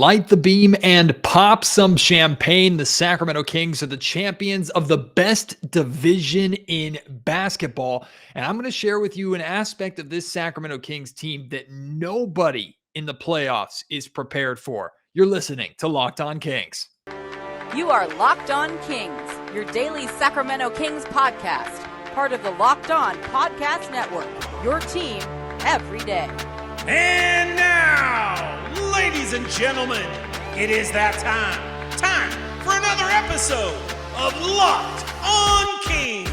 Light the beam and pop some champagne. The Sacramento Kings are the champions of the best division in basketball. And I'm going to share with you an aspect of this Sacramento Kings team that nobody in the playoffs is prepared for. You're listening to Locked On Kings. You are Locked On Kings, your daily Sacramento Kings podcast, part of the Locked On Podcast Network, your team every day. And now, ladies and gentlemen, it is that time for another episode of Locked On Kings.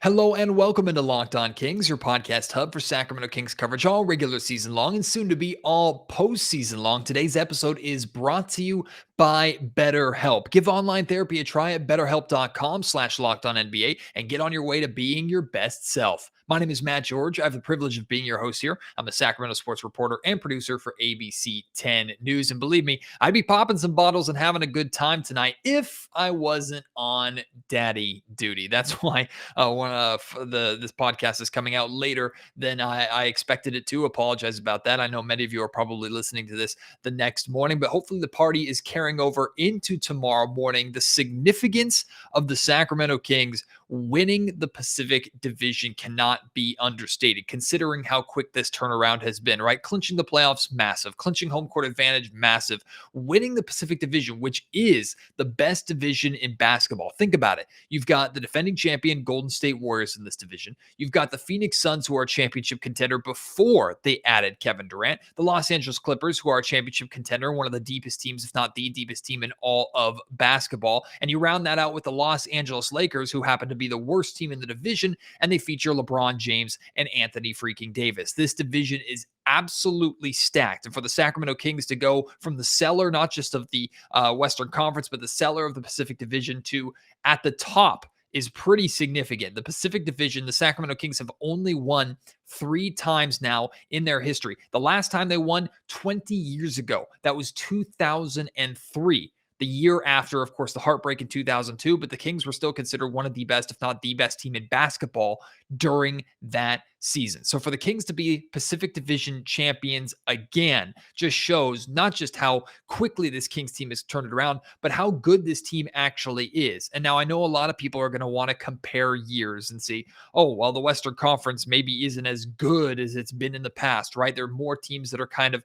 Hello and welcome into Locked On Kings, your podcast hub for Sacramento Kings coverage all regular season long and soon to be all postseason long. Today's episode is brought to you by BetterHelp. Give online therapy a try at betterhelp.com/LockedOnNBA and get on your way to being your best self. My name is Matt George. I have the privilege of being your host here. I'm a Sacramento sports reporter and producer for ABC 10 News. And believe me, I'd be popping some bottles and having a good time tonight if I wasn't on daddy duty. That's why this podcast is coming out later than I expected it to. Apologize about that. I know many of you are probably listening to this the next morning, but hopefully the party is carrying over into tomorrow morning. The significance of the Sacramento Kings winning the Pacific Division cannot be understated, considering how quick this turnaround has been, right? Clinching the playoffs, massive. Clinching home court advantage, massive. Winning the Pacific Division, which is the best division in basketball. Think about it. You've got the defending champion Golden State Warriors in this division. You've got the Phoenix Suns, who are a championship contender before they added Kevin Durant. The Los Angeles Clippers, who are a championship contender, one of the deepest teams, if not the deepest team in all of basketball. And you round that out with the Los Angeles Lakers, who happen to be the worst team in the division, and they feature LeBron James and Anthony freaking Davis. This division is absolutely stacked. And for the Sacramento Kings to go from the cellar, not just of the Western Conference, but the cellar of the Pacific Division to at the top is pretty significant. The Pacific Division, the Sacramento Kings have only won 3 times now in their history. The last time they won 20 years ago, that was 2003. The year after, of course, the heartbreak in 2002, but the Kings were still considered one of the best, if not the best team in basketball during that season. So for the Kings to be Pacific Division champions again just shows not just how quickly this Kings team has turned it around, but how good this team actually is. And now I know a lot of people are going to want to compare years and see, oh, well, the Western Conference maybe isn't as good as it's been in the past, right? There are more teams that are kind of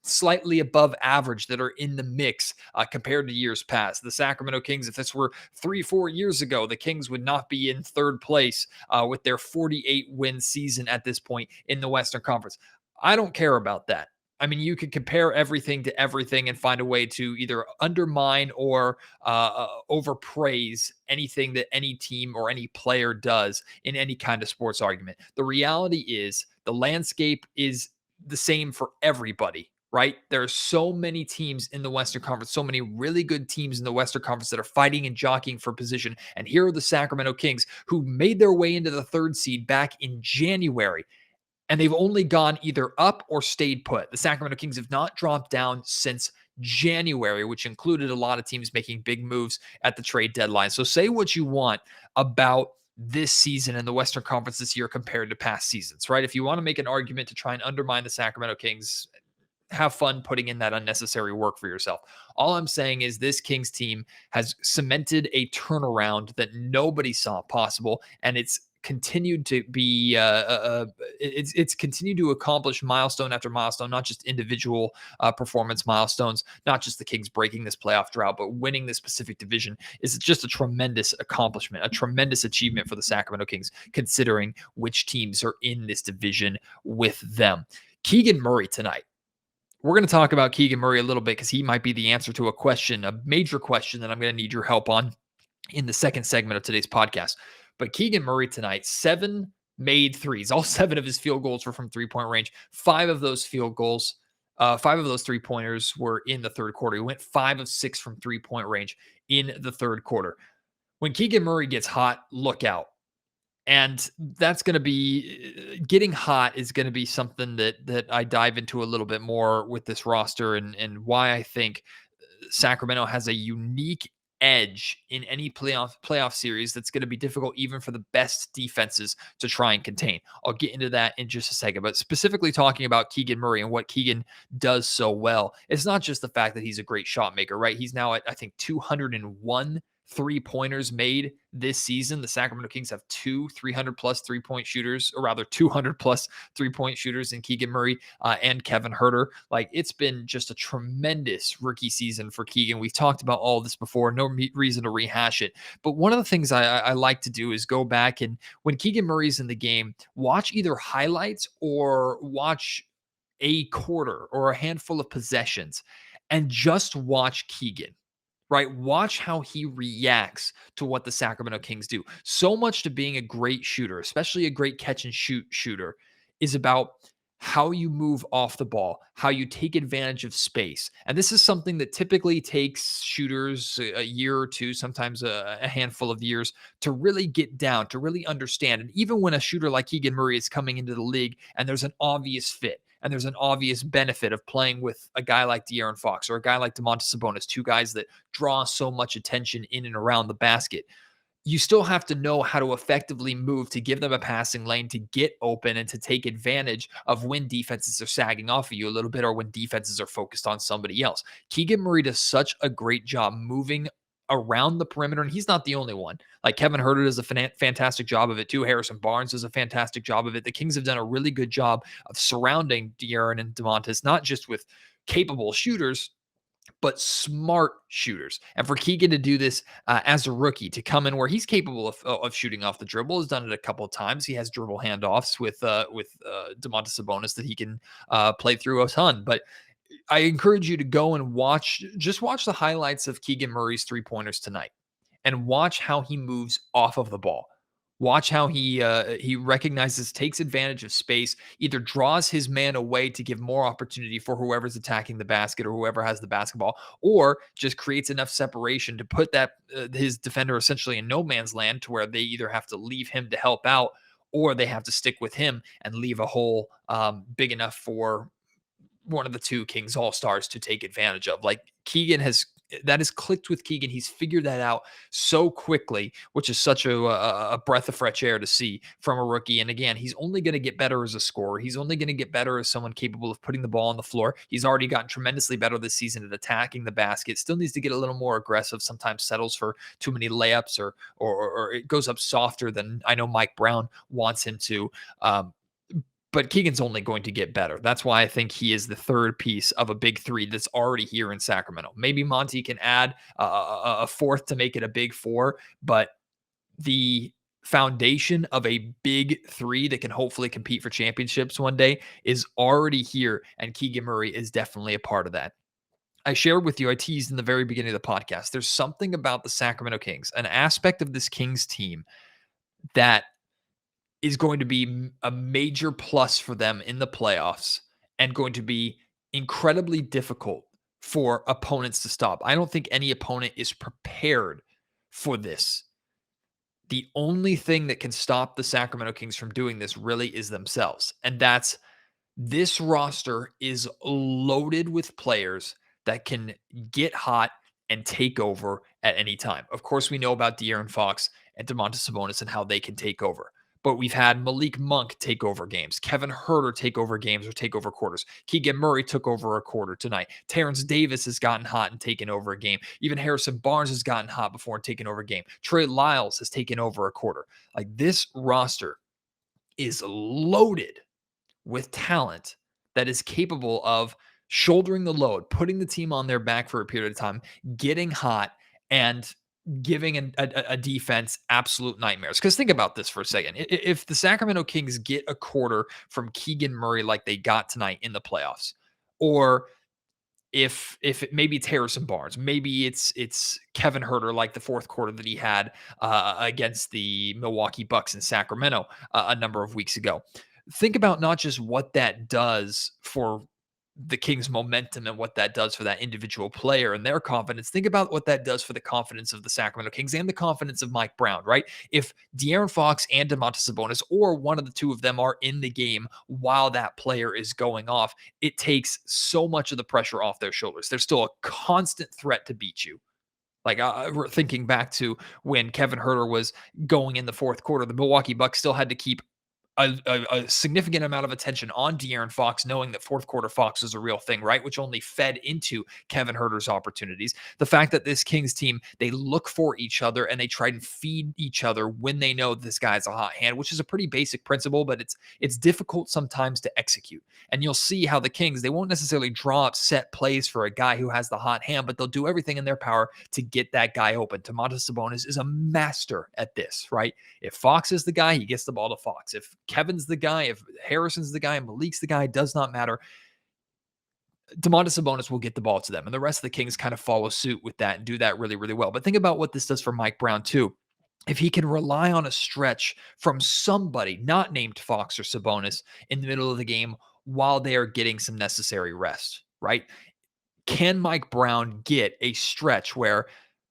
slightly above average that are in the mix compared to years past. The Sacramento Kings, if this were 3-4 years ago, the Kings would not be in third place with their 48-win season at this point in the Western Conference. I don't care about that. I mean, you could compare everything to everything and find a way to either undermine or overpraise anything that any team or any player does in any kind of sports argument. The reality is the landscape is the same for everybody. Right? There are so many teams in the Western Conference, so many really good teams in the Western Conference that are fighting and jockeying for position. And here are the Sacramento Kings, who made their way into the 3rd seed back in January. And they've only gone either up or stayed put. The Sacramento Kings have not dropped down since January, which included a lot of teams making big moves at the trade deadline. So say what you want about this season in the Western Conference this year compared to past seasons, right? If you want to make an argument to try and undermine the Sacramento Kings, have fun putting in that unnecessary work for yourself. All I'm saying is this Kings team has cemented a turnaround that nobody saw possible, and it's continued to be it's continued to accomplish milestone after milestone, not just individual performance milestones, not just the Kings breaking this playoff drought, but winning this Pacific Division is just a tremendous accomplishment, a tremendous achievement for the Sacramento Kings, considering which teams are in this division with them. Keegan Murray tonight. We're going to talk about Keegan Murray a little bit because he might be the answer to a question, a major question that I'm going to need your help on in the second segment of today's podcast. But Keegan Murray tonight, 7 made threes. All 7 of his field goals were from 3-point range. 5 of those field goals, 5 of those 3-pointers were in the third quarter. He went 5 of 6 from 3-point range in the third quarter. When Keegan Murray gets hot, look out. And that's going to be getting hot is going to be something that I dive into a little bit more with this roster and why I think Sacramento has a unique edge in any playoff series that's going to be difficult even for the best defenses to try and contain. I'll get into that in just a second, but specifically talking about Keegan Murray and what Keegan does so well, it's not just the fact that he's a great shot maker, right? He's now at, I think, 201 3-pointers made this season. The Sacramento Kings have 300 plus 3-point shooters, or rather 200 plus 3-point shooters in Keegan Murray and Kevin Huerter. Like, it's been just a tremendous rookie season for Keegan. We've talked about all this before, no reason to rehash it. But one of the things I like to do is go back and when Keegan Murray's in the game, watch either highlights or watch a quarter or a handful of possessions and just watch Keegan. Right? Watch how he reacts to what the Sacramento Kings do. So much to being a great shooter, especially a great catch and shoot shooter, is about how you move off the ball, how you take advantage of space. And this is something that typically takes shooters a year or two, sometimes a handful of years to really get down, to really understand. And even when a shooter like Keegan Murray is coming into the league and there's an obvious fit, and there's an obvious benefit of playing with a guy like De'Aaron Fox or a guy like Domantas Sabonis, two guys that draw so much attention in and around the basket. You still have to know how to effectively move to give them a passing lane, to get open and to take advantage of when defenses are sagging off of you a little bit or when defenses are focused on somebody else. Keegan Murray does such a great job moving around the perimeter, and he's not the only one. Like, Kevin Huerter does a fantastic job of it too. Harrison Barnes does a fantastic job of it. The Kings have done a really good job of surrounding De'Aaron and Domantas, not just with capable shooters, but smart shooters. And for Keegan to do this as a rookie, to come in where he's capable of shooting off the dribble, has done it a couple of times. He has dribble handoffs with Domantas Sabonis that he can play through a ton. But I encourage you to go and watch the highlights of Keegan Murray's 3-pointers tonight and watch how he moves off of the ball. Watch how he recognizes, takes advantage of space, either draws his man away to give more opportunity for whoever's attacking the basket or whoever has the basketball, or just creates enough separation to put that his defender essentially in no man's land to where they either have to leave him to help out or they have to stick with him and leave a hole big enough for one of the two Kings All-Stars to take advantage of. Like, that has clicked with Keegan. He's figured that out so quickly, which is such a breath of fresh air to see from a rookie. And again, he's only going to get better as a scorer. He's only going to get better as someone capable of putting the ball on the floor. He's already gotten tremendously better this season at attacking the basket. Still needs to get a little more aggressive. Sometimes settles for too many layups or it goes up softer than I know Mike Brown wants him to. But Keegan's only going to get better. That's why I think he is the third piece of a big three that's already here in Sacramento. Maybe Monty can add a fourth to make it a big four, but the foundation of a big three that can hopefully compete for championships one day is already here, and Keegan Murray is definitely a part of that. I shared with you, I teased in the very beginning of the podcast, there's something about the Sacramento Kings, an aspect of this Kings team that is going to be a major plus for them in the playoffs and going to be incredibly difficult for opponents to stop. I don't think any opponent is prepared for this. The only thing that can stop the Sacramento Kings from doing this really is themselves. And that's, this roster is loaded with players that can get hot and take over at any time. Of course, we know about De'Aaron Fox and Domantas Sabonis and how they can take over. But we've had Malik Monk take over games, Kevin Huerter take over games or take over quarters. Keegan Murray took over a quarter tonight. Terrence Davis has gotten hot and taken over a game. Even Harrison Barnes has gotten hot before and taken over a game. Trey Lyles has taken over a quarter. Like, this roster is loaded with talent that is capable of shouldering the load, putting the team on their back for a period of time, getting hot, and giving a defense absolute nightmares. Because think about this for a second. If the Sacramento Kings get a quarter from Keegan Murray like they got tonight in the playoffs, or if maybe it's Harrison Barnes, maybe it's Kevin Huerter like the fourth quarter that he had against the Milwaukee Bucks in Sacramento a number of weeks ago. Think about not just what that does for the Kings' momentum and what that does for that individual player and their confidence. Think about what that does for the confidence of the Sacramento Kings and the confidence of Mike Brown, right? If De'Aaron Fox and Domantas Sabonis or one of the two of them are in the game while that player is going off, it takes so much of the pressure off their shoulders. They're still a constant threat to beat you. Like, we're thinking back to when Kevin Huerter was going in the fourth quarter, the Milwaukee Bucks still had to keep a significant amount of attention on De'Aaron Fox, knowing that fourth quarter Fox is a real thing, right? Which only fed into Kevin Huerter's opportunities. The fact that this Kings team, they look for each other and they try and feed each other when they know this guy's a hot hand, which is a pretty basic principle, but it's difficult sometimes to execute. And you'll see how the Kings, they won't necessarily draw up set plays for a guy who has the hot hand, but they'll do everything in their power to get that guy open. Domantas Sabonis is a master at this, right? If Fox is the guy, he gets the ball to Fox. If Kevin's the guy, if Harrison's the guy, and Malik's the guy, does not matter. Domantas Sabonis will get the ball to them. And the rest of the Kings kind of follow suit with that and do that really, really well. But think about what this does for Mike Brown, too. If he can rely on a stretch from somebody not named Fox or Sabonis in the middle of the game while they are getting some necessary rest, right? Can Mike Brown get a stretch where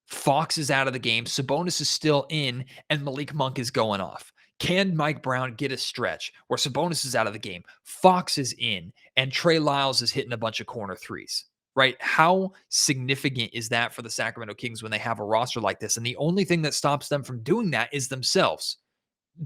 Fox is out of the game, Sabonis is still in, and Malik Monk is going off? Can Mike Brown get a stretch where Sabonis is out of the game, Fox is in, and Trey Lyles is hitting a bunch of corner threes? Right? How significant is that for the Sacramento Kings when they have a roster like this? And the only thing that stops them from doing that is themselves.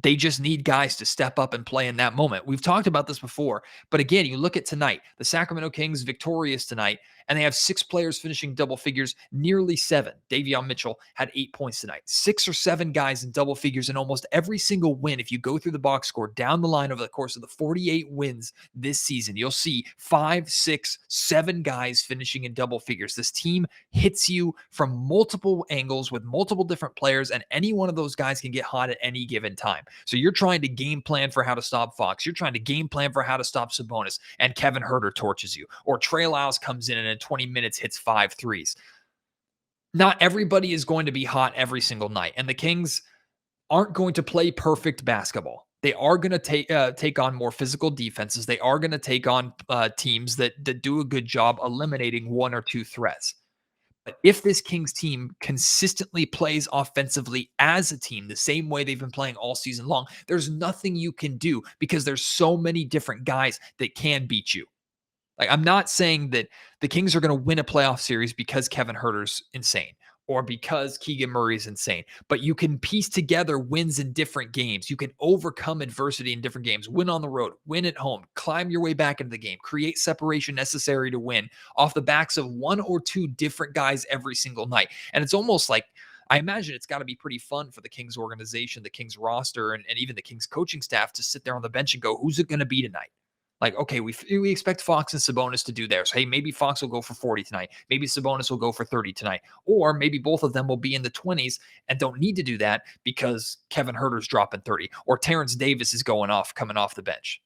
They just need guys to step up and play in that moment. We've talked about this before, but again, you look at tonight, the Sacramento Kings victorious tonight, and they have 6 players finishing double figures, nearly 7. Davion Mitchell had 8 points tonight. 6 or 7 guys in double figures in almost every single win. If you go through the box score down the line over the course of the 48 wins this season, you'll see 5, 6, 7 guys finishing in double figures. This team hits you from multiple angles with multiple different players, and any one of those guys can get hot at any given time. So you're trying to game plan for how to stop Fox. You're trying to game plan for how to stop Sabonis, and Kevin Huerter torches you. Or Trey Lyles comes in and in 20 minutes hits 5 threes. Not everybody is going to be hot every single night, and the Kings aren't going to play perfect basketball. They are going to take on more physical defenses. They are going to take on teams that do a good job eliminating 1 or 2 threats. But if this Kings team consistently plays offensively as a team, the same way they've been playing all season long, there's nothing you can do because there's so many different guys that can beat you. Like, I'm not saying that the Kings are going to win a playoff series because Kevin Huerter's insane or because Keegan Murray is insane, but you can piece together wins in different games. You can overcome adversity in different games, win on the road, win at home, climb your way back into the game, create separation necessary to win off the backs of 1 or 2 different guys every single night. And it's almost like, I imagine it's got to be pretty fun for the Kings organization, the Kings roster, and even the Kings coaching staff to sit there on the bench and go, who's it going to be tonight? Like, okay, we expect Fox and Sabonis to do theirs. Hey, maybe Fox will go for 40 tonight. Maybe Sabonis will go for 30 tonight. Or maybe both of them will be in the 20s and don't need to do that because Kevin Huerter's dropping 30. Or Terrence Davis is going off, coming off the bench.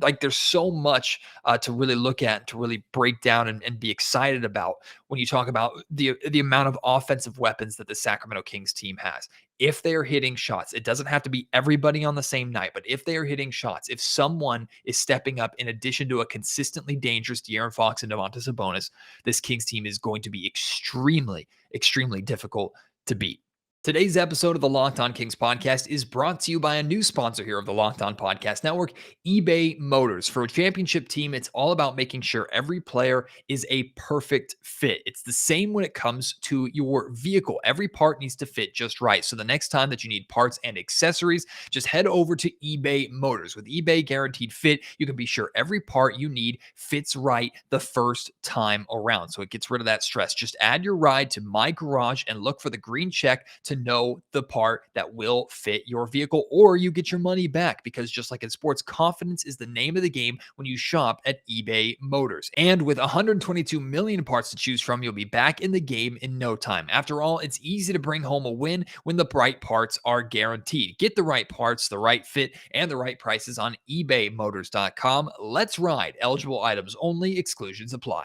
Like, there's so much to really look at, to really break down and be excited about when you talk about the amount of offensive weapons that the Sacramento Kings team has. If they are hitting shots, it doesn't have to be everybody on the same night, but if they are hitting shots, if someone is stepping up in addition to a consistently dangerous De'Aaron Fox and Domantas Sabonis, this Kings team is going to be extremely, extremely difficult to beat. Today's episode of the Locked On Kings podcast is brought to you by a new sponsor here of the Locked On Podcast Network, eBay Motors. For a championship team, it's all about making sure every player is a perfect fit. It's the same when it comes to your vehicle. Every part needs to fit just right. So the next time that you need parts and accessories, just head over to eBay Motors. With eBay Guaranteed Fit, you can be sure every part you need fits right the first time around. So it gets rid of that stress. Just add your ride to My Garage and look for the green check to know the part that will fit your vehicle, or you get your money back, because just like in sports, confidence is the name of the game when you shop at eBay Motors. And with 122 million parts to choose from, you'll be back in the game in no time. After all, it's easy to bring home a win when the right parts are guaranteed. Get the right parts, the right fit, and the right prices on ebaymotors.com. Let's ride. Eligible items only. Exclusions apply.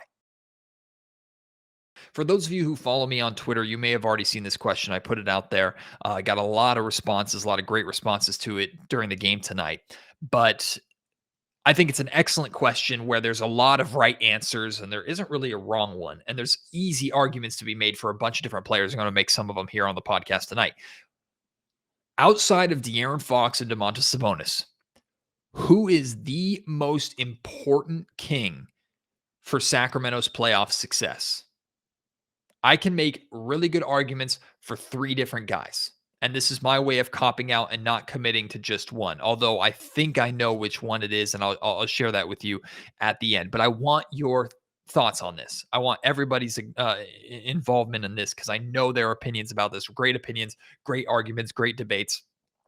For those of you who follow me on Twitter, you may have already seen this question. I put it out there. I got a lot of responses, a lot of great responses to it during the game tonight. But I think it's an excellent question where there's a lot of right answers and there isn't really a wrong one. And there's easy arguments to be made for a bunch of different players. I'm going to make some of them here on the podcast tonight. Outside of De'Aaron Fox and Domantas Sabonis, who is the most important King for Sacramento's playoff success? I can make really good arguments for 3 different guys. And this is my way of copping out and not committing to just one. Although I think I know which one it is, and I'll share that with you at the end. But I want your thoughts on this. I want everybody's involvement in this because I know their opinions about this. Great opinions, great arguments, great debates.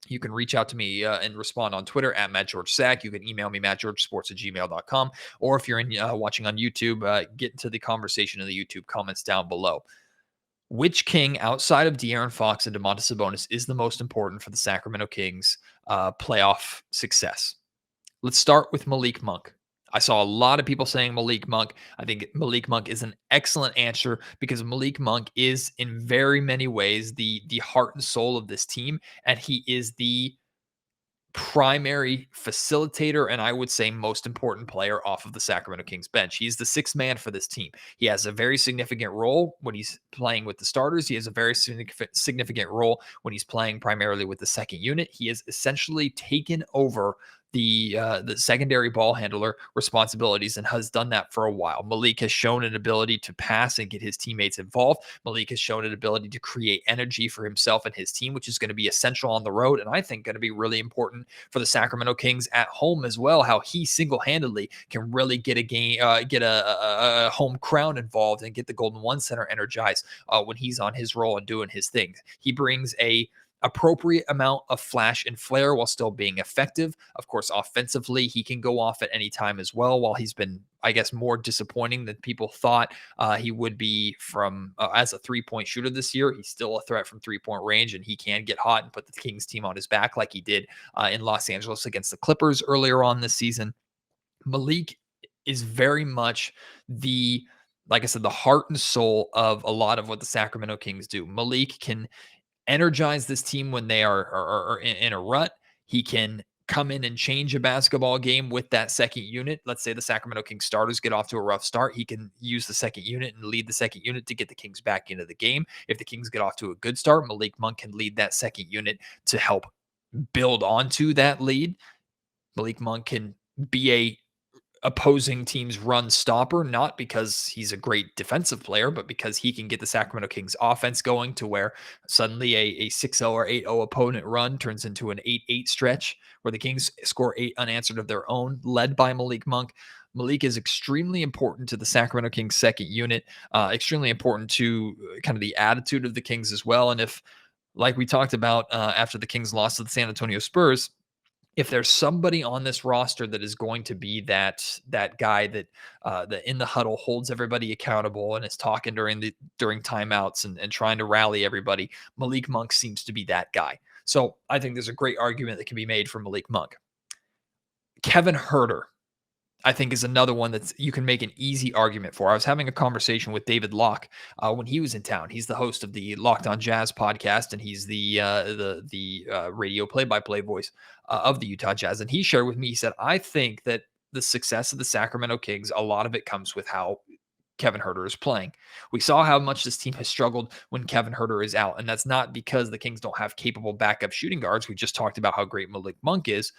You can reach out to me and respond on Twitter at MattGeorgeSack. You can email me, mattgeorgesports@gmail.com. Or if you're watching on YouTube, get into the conversation in the YouTube comments down below. Which King outside of De'Aaron Fox and Domantas Sabonis is the most important for the Sacramento Kings playoff success? Let's start with Malik Monk. I saw a lot of people saying Malik Monk. I think Malik Monk is an excellent answer because Malik Monk is in very many ways the heart and soul of this team, and he is the primary facilitator and I would say most important player off of the Sacramento Kings bench. He's the sixth man for this team. He has a very significant role when he's playing with the starters. He has a very significant role when he's playing primarily with the second unit. He has essentially taken over the secondary ball handler responsibilities and has done that for a while. Malik has shown an ability to pass and get his teammates involved. Malik has shown an ability to create energy for himself and his team, which is going to be essential on the road, and I think going to be really important for the Sacramento Kings at home as well. How he single-handedly can really get a game, get a home crowd involved and get the Golden One Center energized when he's on his role and doing his thing. He brings a appropriate amount of flash and flair while still being effective. Of course, offensively, he can go off at any time as well. While he's been, I guess, more disappointing than people thought he would be from as a three-point shooter this year, he's still a threat from three-point range, and he can get hot and put the Kings team on his back like he did in Los Angeles against the Clippers earlier on this season. Malik is very much like I said, the heart and soul of a lot of what the Sacramento Kings do. Malik can energize this team when they are in a rut. He can come in and change a basketball game with that second unit. Let's say the Sacramento Kings starters get off to a rough start. He can use the second unit and lead the second unit to get the Kings back into the game. If the Kings get off to a good start, Malik Monk can lead that second unit to help build onto that lead. Malik Monk can be a opposing team's run stopper, not because he's a great defensive player, but because he can get the Sacramento Kings offense going to where suddenly a 6-0 or 8-0 opponent run turns into an 8-8 stretch where the Kings score 8 unanswered of their own, led by Malik Monk. Malik is extremely important to the Sacramento Kings second unit, extremely important to kind of the attitude of the Kings as well. And if, like we talked about after the Kings lost to the San Antonio Spurs, if there's somebody on this roster that is going to be that guy that in the huddle holds everybody accountable and is talking during timeouts and trying to rally everybody, Malik Monk seems to be that guy. So I think there's a great argument that can be made for Malik Monk. Kevin Huerter, I think, is another one that you can make an easy argument for. I was having a conversation with David Locke when he was in town. He's the host of the Locked On Jazz podcast, and he's the radio play-by-play voice of the Utah Jazz. And he shared with me, he said, I think that the success of the Sacramento Kings, a lot of it comes with how Kevin Huerter is playing. We saw how much this team has struggled when Kevin Huerter is out, and that's not because the Kings don't have capable backup shooting guards. We just talked about how great Malik Monk is.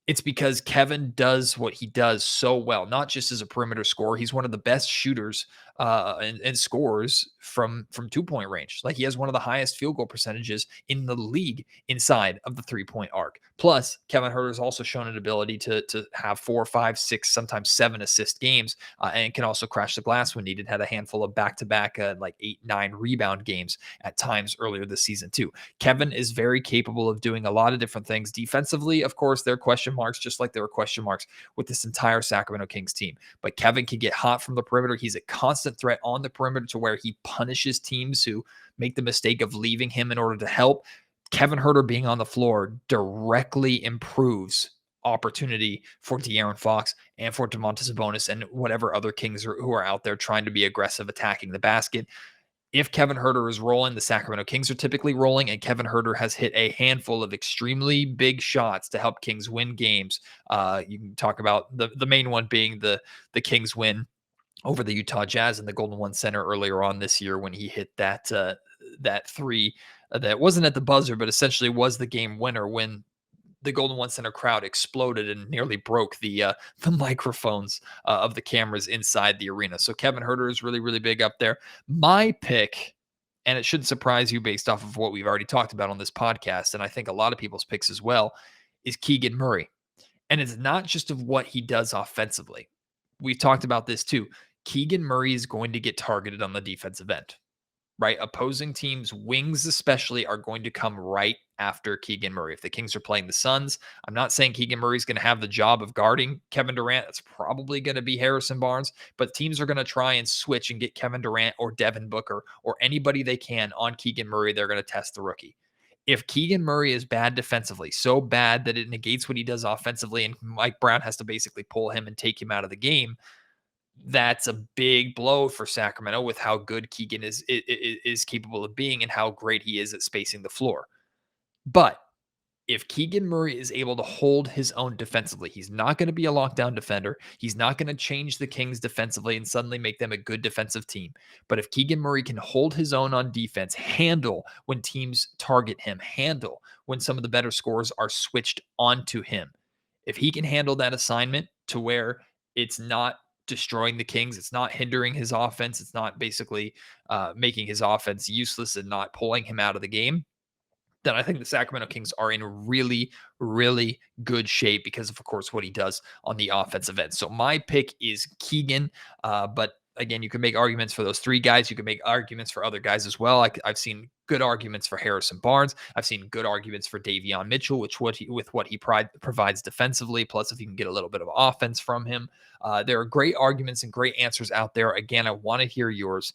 It's because Kevin does what he does so well, not just as a perimeter scorer. He's one of the best shooters and scorers from 2-point range. Like, he has one of the highest field goal percentages in the league inside of the 3-point arc. Plus, Kevin Huerter has also shown an ability to have 4, 5, 6, sometimes 7 assist games, and can also crash the glass when needed. Had a handful of back-to-back like 8, 9 rebound games at times earlier this season too. Kevin is very capable of doing a lot of different things. Defensively, of course, there are question marks, just like there are question marks with this entire Sacramento Kings team. But Kevin can get hot from the perimeter. He's a constant threat on the perimeter to where he punishes teams who make the mistake of leaving him in order to help. Kevin Huerter being on the floor directly improves opportunity for De'Aaron Fox and for Domantas Sabonis and whatever other Kings who are out there trying to be aggressive attacking the basket. If Kevin Huerter is rolling, the Sacramento Kings are typically rolling, and Kevin Huerter has hit a handful of extremely big shots to help Kings win games. You can talk about the main one being the Kings win over the Utah Jazz in the Golden One Center earlier on this year when he hit that three that wasn't at the buzzer, but essentially was the game winner when the Golden One Center crowd exploded and nearly broke the microphones of the cameras inside the arena. So Kevin Huerter is really, really big up there. My pick, and it shouldn't surprise you based off of what we've already talked about on this podcast, and I think a lot of people's picks as well, is Keegan Murray. And it's not just of what he does offensively. We've talked about this too. Keegan Murray is going to get targeted on the defensive end, right? Opposing teams' wings, especially, are going to come right after Keegan Murray. If the Kings are playing the Suns, I'm not saying Keegan Murray is going to have the job of guarding Kevin Durant. That's probably going to be Harrison Barnes, but teams are going to try and switch and get Kevin Durant or Devin Booker or anybody they can on Keegan Murray. They're going to test the rookie. If Keegan Murray is bad defensively, so bad that it negates what he does offensively, and Mike Brown has to basically pull him and take him out of the game, that's a big blow for Sacramento with how good Keegan is capable of being and how great he is at spacing the floor. But if Keegan Murray is able to hold his own defensively, he's not going to be a lockdown defender. He's not going to change the Kings defensively and suddenly make them a good defensive team. But if Keegan Murray can hold his own on defense, handle when teams target him, handle when some of the better scorers are switched onto him, if he can handle that assignment to where it's not destroying the Kings, it's not hindering his offense, it's not basically making his offense useless and not pulling him out of the game, then I think the Sacramento Kings are in really, really good shape because of course, what he does on the offensive end. So my pick is Keegan, but again, you can make arguments for those three guys. You can make arguments for other guys as well. I've seen good arguments for Harrison Barnes. I've seen good arguments for Davion Mitchell, with what he provides defensively. Plus, if you can get a little bit of offense from him, there are great arguments and great answers out there. Again, I want to hear yours.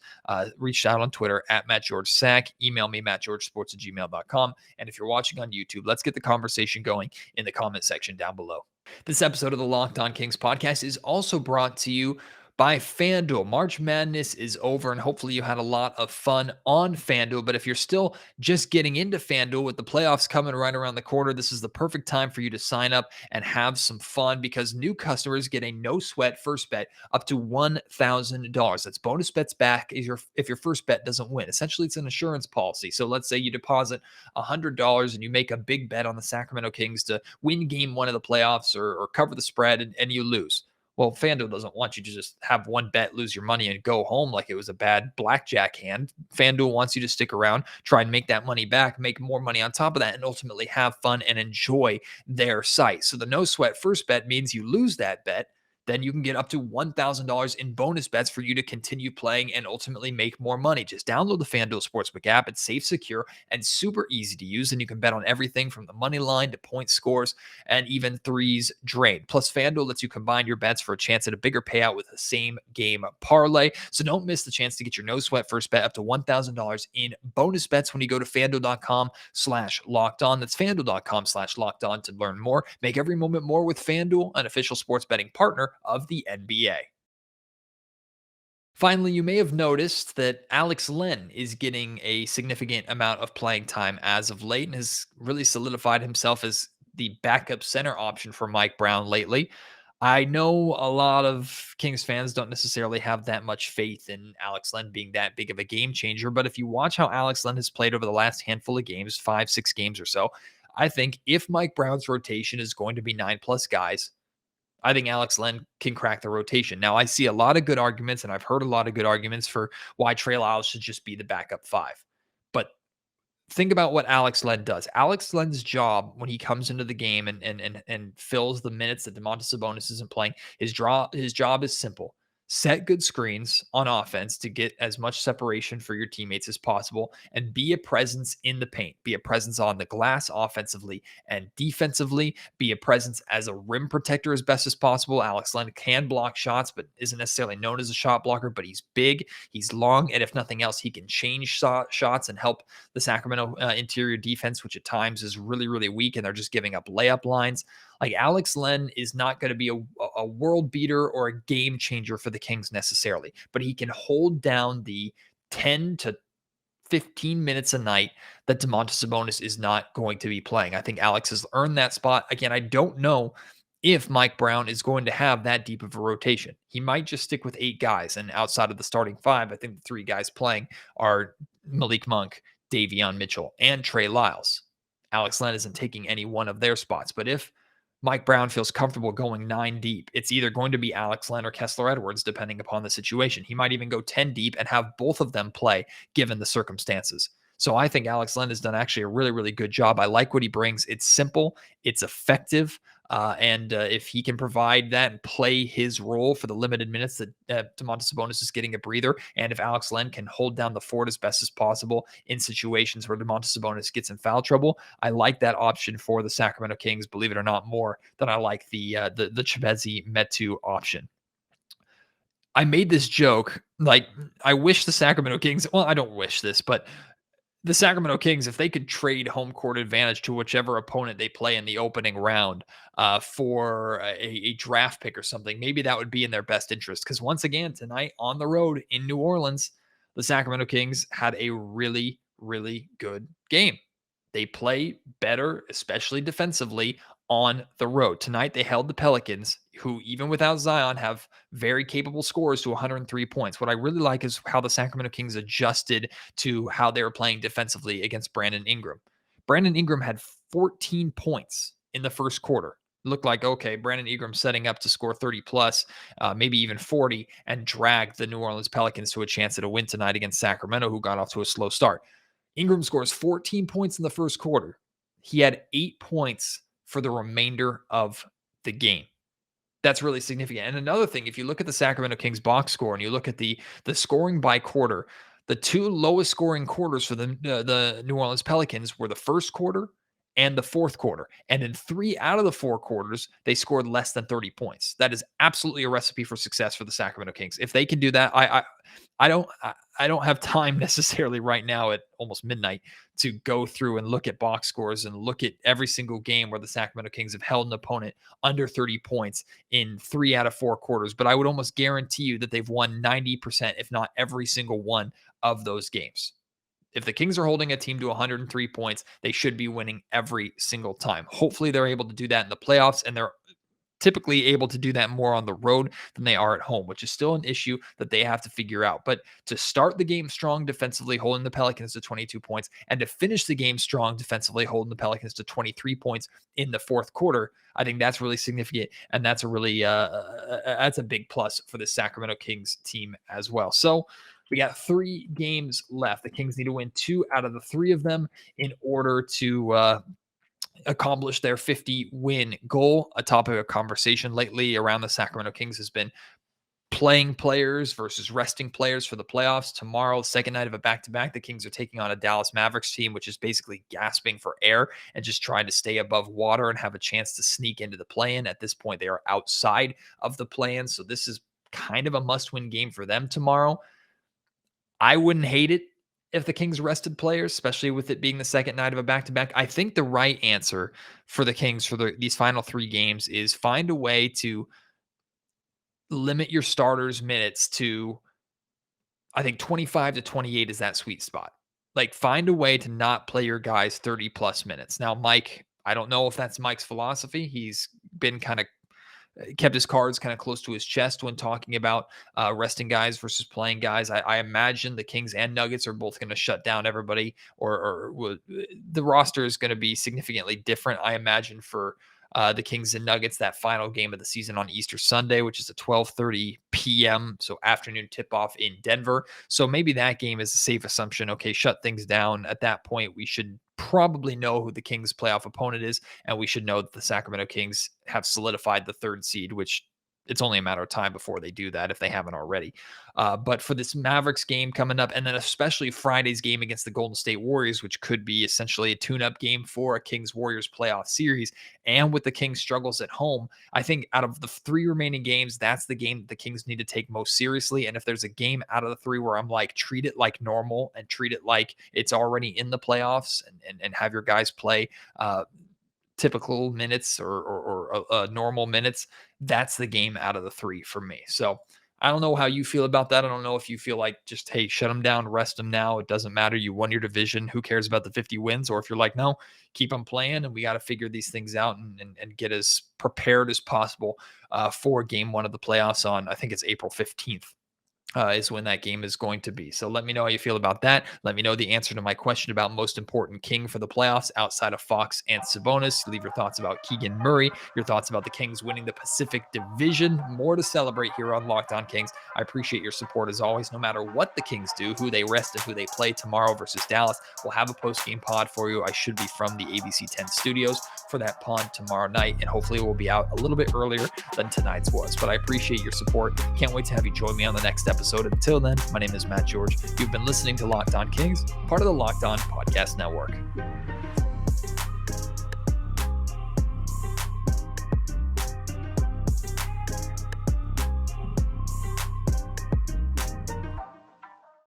Reach out on Twitter at MattGeorgeSac. Email me, mattgeorgesports@gmail.com. And if you're watching on YouTube, let's get the conversation going in the comment section down below. This episode of the Locked On Kings podcast is also brought to you by FanDuel. March Madness is over, and hopefully you had a lot of fun on FanDuel. But if you're still just getting into FanDuel with the playoffs coming right around the corner, this is the perfect time for you to sign up and have some fun because new customers get a no-sweat first bet up to $1,000. That's bonus bets back if your first bet doesn't win. Essentially, it's an insurance policy. So let's say you deposit $100 and you make a big bet on the Sacramento Kings to win game one of the playoffs or cover the spread, and you lose. Well, FanDuel doesn't want you to just have one bet, lose your money, and go home like it was a bad blackjack hand. FanDuel wants you to stick around, try and make that money back, make more money on top of that, and ultimately have fun and enjoy their site. So the no sweat first bet means you lose that bet, then you can get up to $1,000 in bonus bets for you to continue playing and ultimately make more money. Just download the FanDuel Sportsbook app. It's safe, secure, and super easy to use. And you can bet on everything from the money line to point scores and even threes drained. Plus, FanDuel lets you combine your bets for a chance at a bigger payout with the same game parlay. So don't miss the chance to get your no sweat first bet up to $1,000 in bonus bets when you go to FanDuel.com/lockedon. That's FanDuel.com/lockedon to learn more. Make every moment more with FanDuel, an official sports betting partner of the NBA. Finally, you may have noticed that Alex Len is getting a significant amount of playing time as of late and has really solidified himself as the backup center option for Mike Brown lately. I know a lot of Kings fans don't necessarily have that much faith in Alex Len being that big of a game changer, but if you watch how Alex Len has played over the last handful of games, 5-6 games or so, I think if Mike Brown's rotation is going to be 9+ guys, I think Alex Len can crack the rotation. Now, I see a lot of good arguments, and I've heard a lot of good arguments for why Trey Lyles should just be the backup 5. But think about what Alex Len does. Alex Len's job when he comes into the game and fills the minutes that Domantas Sabonis isn't playing, his job is simple. Set good screens on offense to get as much separation for your teammates as possible and be a presence in the paint. Be a presence on the glass offensively and defensively. Be a presence as a rim protector as best as possible. Alex Len can block shots, but isn't necessarily known as a shot blocker, but he's big, he's long, and if nothing else, he can change shots and help the Sacramento interior defense, which at times is really, really weak, and they're just giving up layup lines. Like Alex Len is not going to be a world beater or a game changer for the Kings necessarily, but he can hold down the 10 to 15 minutes a night that Domantas Sabonis is not going to be playing. I think Alex has earned that spot. Again, I don't know if Mike Brown is going to have that deep of a rotation. He might just stick with 8 guys, and outside of the starting 5, I think the 3 guys playing are Malik Monk, Davion Mitchell, and Trey Lyles. Alex Len isn't taking any one of their spots. But if Mike Brown feels comfortable going 9 deep, it's either going to be Alex Len or Kessler Edwards, depending upon the situation. He might even go 10 deep and have both of them play given the circumstances. So I think Alex Len has done actually a really, really good job. I like what he brings. It's simple, it's effective. And if he can provide that and play his role for the limited minutes that Domantas Sabonis is getting a breather, and if Alex Len can hold down the fort as best as possible in situations where Domantas Sabonis gets in foul trouble, I like that option for the Sacramento Kings, believe it or not, more than I like the Chimezie Metu option. I made this joke, like, I wish the Sacramento Kings, well, I don't wish this, but the Sacramento Kings, if they could trade home court advantage to whichever opponent they play in the opening round for a draft pick or something, maybe that would be in their best interest. Because once again, tonight on the road in New Orleans, the Sacramento Kings had a really, really good game. They play better, especially defensively, on the road. Tonight, they held the Pelicans, who, even without Zion, have very capable scores to 103 points. What I really like is how the Sacramento Kings adjusted to how they were playing defensively against Brandon Ingram. Brandon Ingram had 14 points in the first quarter. It looked like, okay, Brandon Ingram setting up to score 30 plus, maybe even 40, and drag the New Orleans Pelicans to a chance at a win tonight against Sacramento, who got off to a slow start. Ingram scores 14 points in the first quarter. He had 8 points for the remainder of the game. That's really significant. And another thing, if you look at the Sacramento Kings box score and you look at the scoring by quarter, the two lowest scoring quarters for the New Orleans Pelicans were the first quarter and the fourth quarter. And in 3 out of the 4 quarters, they scored less than 30 points. That is absolutely a recipe for success for the Sacramento Kings. If they can do that, I don't have time necessarily right now at almost midnight to go through and look at box scores and look at every single game where the Sacramento Kings have held an opponent under 30 points in 3 out of 4 quarters. But I would almost guarantee you that they've won 90%, if not every single one of those games. If the Kings are holding a team to 103 points, they should be winning every single time. Hopefully they're able to do that in the playoffs, and they're typically able to do that more on the road than they are at home, which is still an issue that they have to figure out. But to start the game strong defensively, holding the Pelicans to 22 points, and to finish the game strong defensively, holding the Pelicans to 23 points in the fourth quarter, I think that's really significant. And that's a really, that's a big plus for the Sacramento Kings team as well. So we got 3 games left. The Kings need to win 2 out of the 3 of them in order to accomplish their 50-win goal. A topic of conversation lately around the Sacramento Kings has been playing players versus resting players for the playoffs. Tomorrow, second night of a back-to-back, the Kings are taking on a Dallas Mavericks team, which is basically gasping for air and just trying to stay above water and have a chance to sneak into the play-in. At this point, they are outside of the play-in, so this is kind of a must-win game for them tomorrow. I wouldn't hate it if the Kings rested players, especially with it being the second night of a back-to-back. I think the right answer for the Kings for these final 3 games is find a way to limit your starters' minutes to, I think 25 to 28 is that sweet spot. Like, find a way to not play your guys 30-plus minutes. Now, Mike, I don't know if that's Mike's philosophy. He's been kind of kept his cards kind of close to his chest when talking about resting guys versus playing guys. I imagine the Kings and Nuggets are both going to shut down everybody, or the roster is going to be significantly different, I imagine, for the Kings and Nuggets, that final game of the season on Easter Sunday, which is a 12:30 p.m., so afternoon tip-off in Denver. So maybe that game is a safe assumption. Okay, shut things down. At that point, we should probably know who the Kings' playoff opponent is, and we should know that the Sacramento Kings have solidified the 3rd seed, which it's only a matter of time before they do that if they haven't already. But for this Mavericks game coming up, and then especially Friday's game against the Golden State Warriors, which could be essentially a tune-up game for a Kings-Warriors playoff series, and with the Kings' struggles at home, I think out of the 3 remaining games, that's the game that the Kings need to take most seriously. And if there's a game out of the 3 where I'm like, treat it like normal and treat it like it's already in the playoffs, and have your guys play typical minutes or normal minutes, that's the game out of the 3 for me. So I don't know how you feel about that. I don't know if you feel like just, hey, shut them down, rest them now. It doesn't matter. You won your division. Who cares about the 50 wins? Or if you're like, no, keep them playing, and we got to figure these things out and get as prepared as possible for game 1 of the playoffs on, I think it's April 15th. is when that game is going to be. So let me know how you feel about that. Let me know the answer to my question about most important king for the playoffs outside of Fox and Sabonis. Leave your thoughts about Keegan Murray, your thoughts about the Kings winning the Pacific Division. More to celebrate here on Locked On Kings. I appreciate your support as always, no matter what the Kings do, who they rest and who they play tomorrow versus Dallas. We'll have a post-game pod for you. I should be from the ABC 10 studios for that pod tomorrow night, and hopefully it will be out a little bit earlier than tonight's was. But I appreciate your support. Can't wait to have you join me on the next episode. Until then, my name is Matt George. You've been listening to Locked On Kings, part of the Locked On Podcast Network.